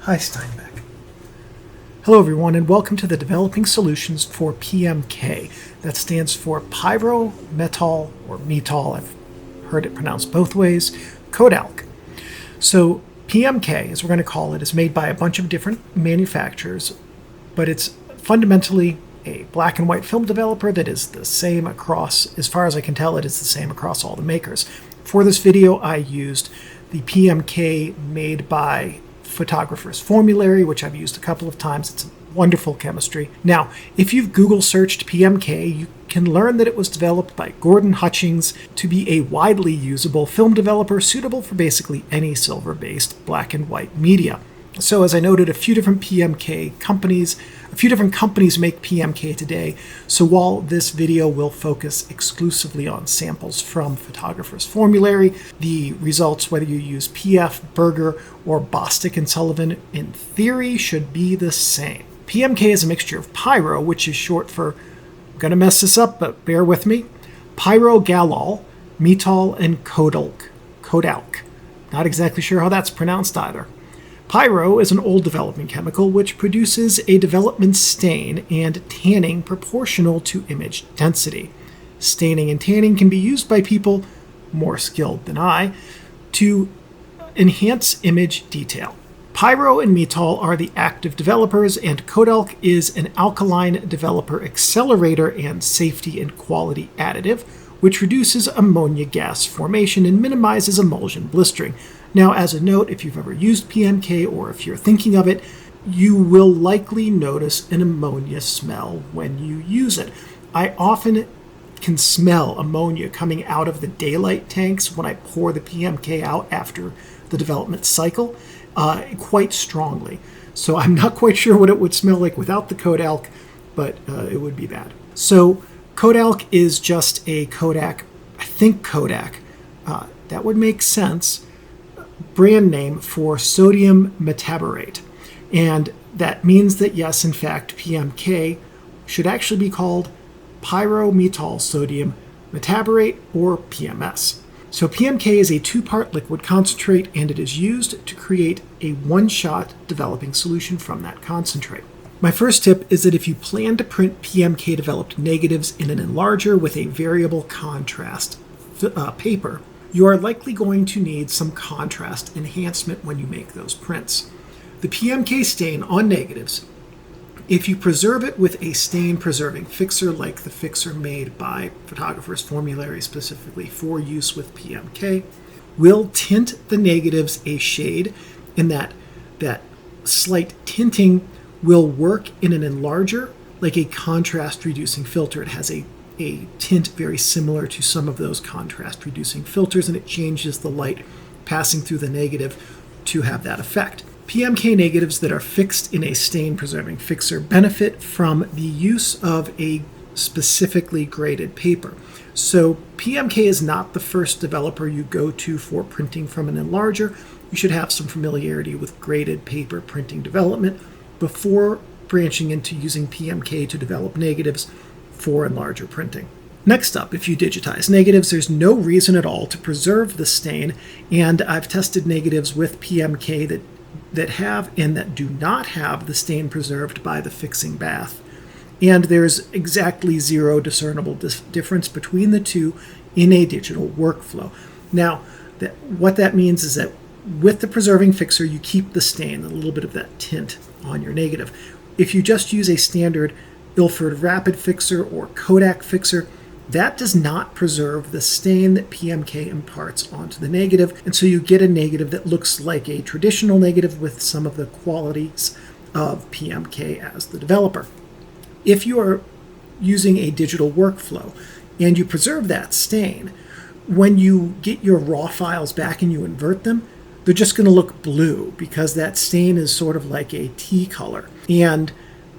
Hi, Steinbeck. Hello, everyone, and welcome to the Developing Solutions for PMK. That stands for Pyro-Metol, or Metol, I've heard it pronounced both ways, Kodalk. So PMK, as we're going to call it, is made by a bunch of different manufacturers, but it's fundamentally a black and white film developer that is the same across, as far as I can tell, it is the same across all the makers. For this video, I used the PMK made by photographer's Formulary, which I've used a couple of times. It's a wonderful chemistry. Now, if you've Google searched PMK, you can learn that it was developed by Gordon Hutchings to be a widely usable film developer suitable for basically any silver-based black and white media. So as I noted, a few different companies make PMK today. So while this video will focus exclusively on samples from photographer's Formulary, the results, whether you use PF, Berger, or Bostick and Sullivan, in theory should be the same. PMK is a mixture of pyro, which is short for, I'm going to mess this up, but bear with me, Pyrogallol, metol, and Kodalk. Not exactly sure how that's pronounced either. Pyro is an old development chemical which produces a development stain and tanning proportional to image density. Staining and tanning can be used by people more skilled than I to enhance image detail. Pyro and metol are the active developers, and Kodalk is an alkaline developer accelerator and safety and quality additive, which reduces ammonia gas formation and minimizes emulsion blistering. Now, as a note, if you've ever used PMK or if you're thinking of it, you will likely notice an ammonia smell when you use it. I often can smell ammonia coming out of the daylight tanks when I pour the PMK out after the development cycle quite strongly. So I'm not quite sure what it would smell like without the Kodalk, but it would be bad. So Kodalk is just a Kodak, I think Kodak, that would make sense, brand name for sodium metaborate. And that means that, yes, in fact, PMK should actually be called Pyro-Metol-Sodium Metaborate, or PMS. So PMK is a two-part liquid concentrate, and it is used to create a one-shot developing solution from that concentrate. My first tip is that if you plan to print PMK-developed negatives in an enlarger with a variable contrast paper, you are likely going to need some contrast enhancement when you make those prints. The PMK stain on negatives, if you preserve it with a stain-preserving fixer like the fixer made by photographer's Formulary specifically for use with PMK, will tint the negatives a shade, and that slight tinting will work in an enlarger like a contrast-reducing filter. It has a tint very similar to some of those contrast-reducing filters, and it changes the light passing through the negative to have that effect. PMK negatives that are fixed in a stain-preserving fixer benefit from the use of a specifically graded paper. So PMK is not the first developer you go to for printing from an enlarger. You should have some familiarity with graded paper printing development before branching into using PMK to develop negatives for enlarger printing. Next up, if you digitize negatives, there's no reason at all to preserve the stain, and I've tested negatives with PMK that have and that do not have the stain preserved by the fixing bath. And there's exactly zero discernible difference between the two in a digital workflow. Now, what that means is that with the preserving fixer, you keep the stain, a little bit of that tint on your negative. If you just use a standard Ilford Rapid fixer or Kodak fixer, that does not preserve the stain that PMK imparts onto the negative, and so you get a negative that looks like a traditional negative with some of the qualities of PMK as the developer. If you are using a digital workflow and you preserve that stain, when you get your raw files back and you invert them, they're just going to look blue because that stain is sort of like a tea color. And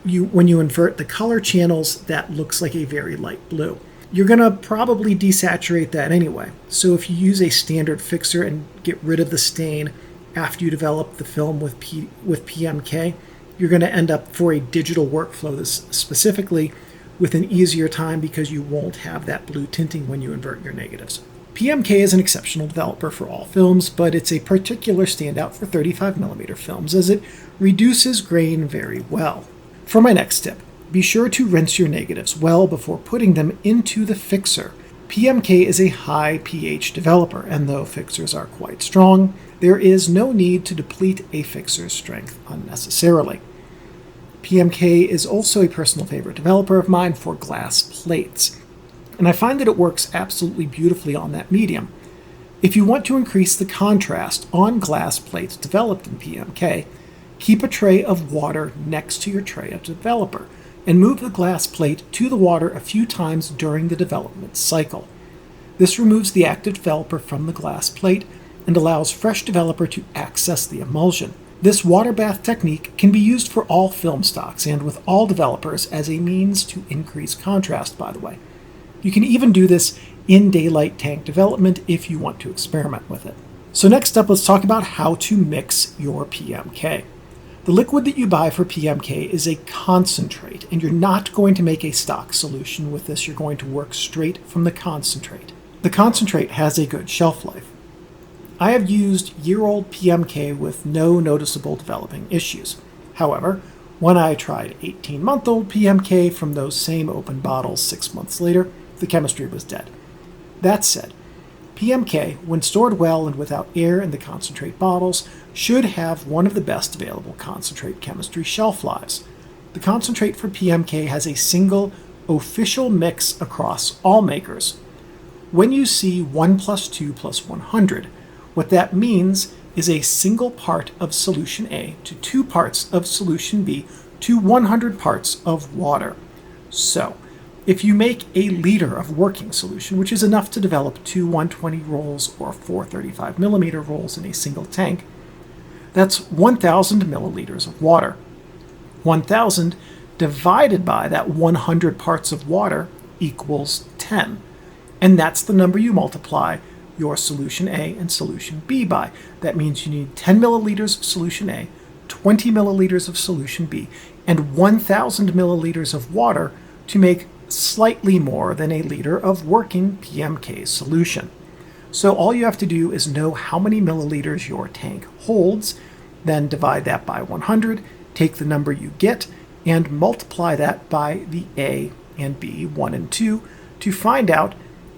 when you invert the color channels, that looks like a very light blue. You're going to probably desaturate that anyway. So if you use a standard fixer and get rid of the stain after you develop the film with PMK, you're going to end up for a digital workflow this specifically with an easier time because you won't have that blue tinting when you invert your negatives. PMK is an exceptional developer for all films, but it's a particular standout for 35mm films as it reduces grain very well. For my next tip, be sure to rinse your negatives well before putting them into the fixer. PMK is a high pH developer, and though fixers are quite strong, there is no need to deplete a fixer's strength unnecessarily. PMK is also a personal favorite developer of mine for glass plates, and I find that it works absolutely beautifully on that medium. If you want to increase the contrast on glass plates developed in PMK, keep a tray of water next to your tray of developer, and move the glass plate to the water a few times during the development cycle. This removes the active developer from the glass plate and allows fresh developer to access the emulsion. This water bath technique can be used for all film stocks and with all developers as a means to increase contrast, by the way. You can even do this in daylight tank development if you want to experiment with it. So next up, let's talk about how to mix your PMK. The liquid that you buy for PMK is a concentrate, and you're not going to make a stock solution with this. You're going to work straight from the concentrate. The concentrate has a good shelf life. I have used year-old PMK with no noticeable developing issues. However, when I tried 18-month-old PMK from those same open bottles 6 months later, the chemistry was dead. That said, PMK, when stored well and without air in the concentrate bottles, should have one of the best available concentrate chemistry shelf lives. The concentrate for PMK has a single official mix across all makers. When you see 1 + 2 + 100, what that means is a single part of solution A to 2 parts of solution B to 100 parts of water. So, if you make a liter of working solution, which is enough to develop 2 120 rolls or 4 35mm rolls in a single tank, that's 1,000 milliliters of water. 1,000 divided by that 100 parts of water equals 10. And that's the number you multiply your solution A and solution B by. That means you need 10 milliliters of solution A, 20 milliliters of solution B, and 1,000 milliliters of water to make slightly more than a liter of working PMK solution. So all you have to do is know how many milliliters your tank holds, then divide that by 100, take the number you get, and multiply that by the A and B, 1 and 2, to find out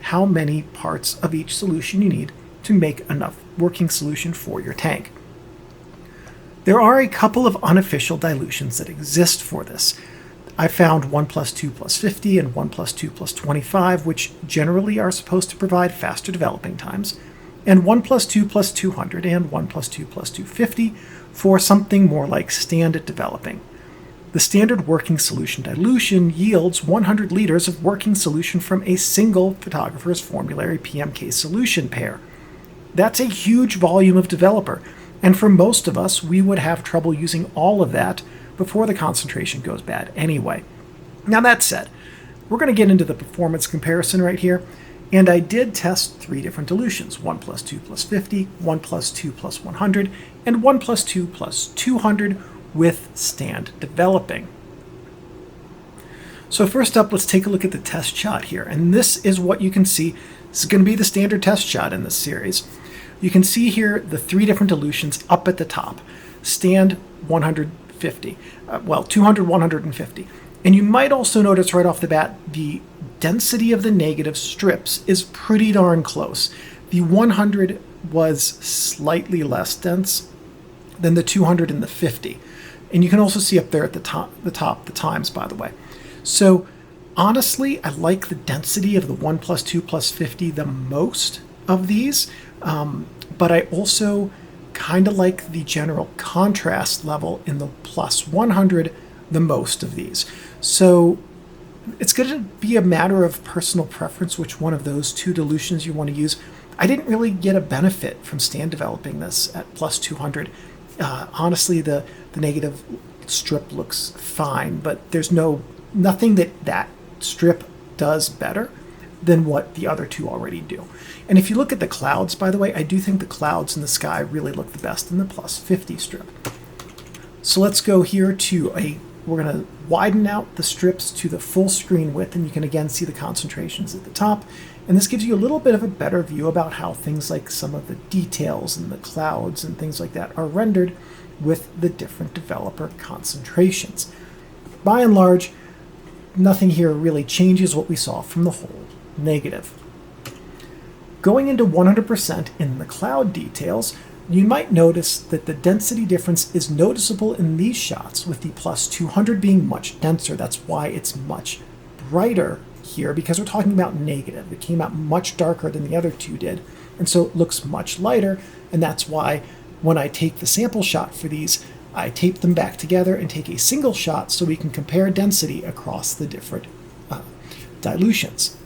how many parts of each solution you need to make enough working solution for your tank. There are a couple of unofficial dilutions that exist for this. I found 1 + 2 + 50 and 1 + 2 + 25, which generally are supposed to provide faster developing times, and 1 + 2 + 200 and 1 + 2 + 250 for something more like standard developing. The standard working solution dilution yields 100 liters of working solution from a single photographer's formulary PMK solution pair. That's a huge volume of developer, and for most of us, we would have trouble using all of that before the concentration goes bad anyway. Now that said, we're going to get into the performance comparison right here, and I did test 3 different dilutions, 1 + 2 + 50, 1 + 2 + 100, and 1 + 2 + 200 with stand developing. So first up, let's take a look at the test shot here, and this is what you can see. This is going to be the standard test shot in this series. You can see here the 3 different dilutions up at the top. Stand 150, 200, 150. And you might also notice right off the bat, the density of the negative strips is pretty darn close. The 100 was slightly less dense than the 200 and the 50. And you can also see up there at the top the times, by the way. So honestly, I like the density of the 1 + 2 + 50 the most of these, but I also kind of like the general contrast level in the +100 the most of these. So it's going to be a matter of personal preference which one of those 2 dilutions you want to use. I didn't really get a benefit from stand developing this at +200. Honestly, the negative strip looks fine, but there's nothing that strip does better than what the other 2 already do. And if you look at the clouds, by the way, I do think the clouds in the sky really look the best in the +50 strip. So let's go here to we're going to widen out the strips to the full screen width, and you can again see the concentrations at the top And this gives you a little bit of a better view about how things like some of the details and the clouds and things like that are rendered with the different developer concentrations. By and large, nothing here really changes what we saw from the whole negative. Going into 100% in the cloud details, you might notice that the density difference is noticeable in these shots, with the plus 200 being much denser. That's why it's much brighter here, because we're talking about negative. It came out much darker than the other two did, and so it looks much lighter, and that's why when I take the sample shot for these, I tape them back together and take a single shot so we can compare density across the different dilutions.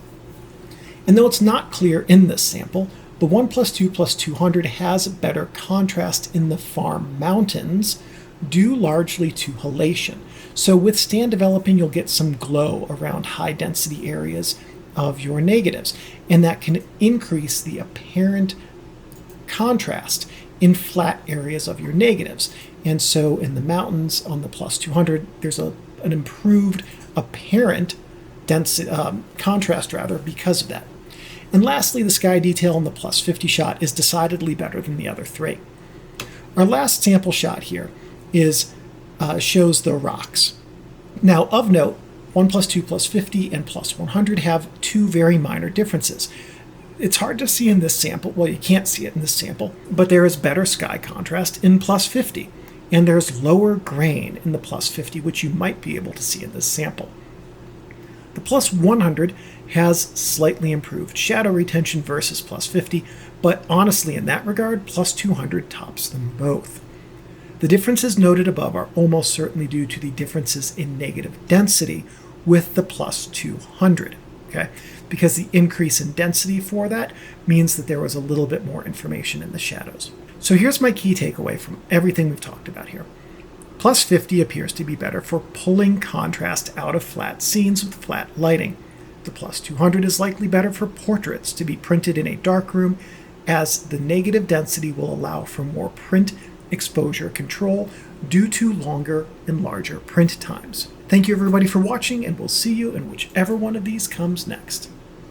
And though it's not clear in this sample, the 1 + 2 + 200 has better contrast in the farm mountains, due largely to halation. So with stand developing, you'll get some glow around high density areas of your negatives, and that can increase the apparent contrast in flat areas of your negatives. And so in the mountains on the plus 200, there's an improved apparent density, contrast because of that. And lastly, the sky detail on the plus 50 shot is decidedly better than the other three. Our last sample shot here shows the rocks. Now, of note, 1 + 2 + 50 and plus 100 have two very minor differences. It's hard to see in this sample, well, you can't see it in this sample, but there is better sky contrast in plus 50, and there's lower grain in the plus 50, which you might be able to see in this sample. The plus 100 has slightly improved shadow retention versus plus 50, but honestly, in that regard, plus 200 tops them both. The differences noted above are almost certainly due to the differences in negative density with the plus 200, okay? Because the increase in density for that means that there was a little bit more information in the shadows. So here's my key takeaway from everything we've talked about here. Plus 50 appears to be better for pulling contrast out of flat scenes with flat lighting. The plus 200 is likely better for portraits to be printed in a darkroom, as the negative density will allow for more print exposure control due to longer and larger print times. Thank you everybody for watching, and we'll see you in whichever one of these comes next.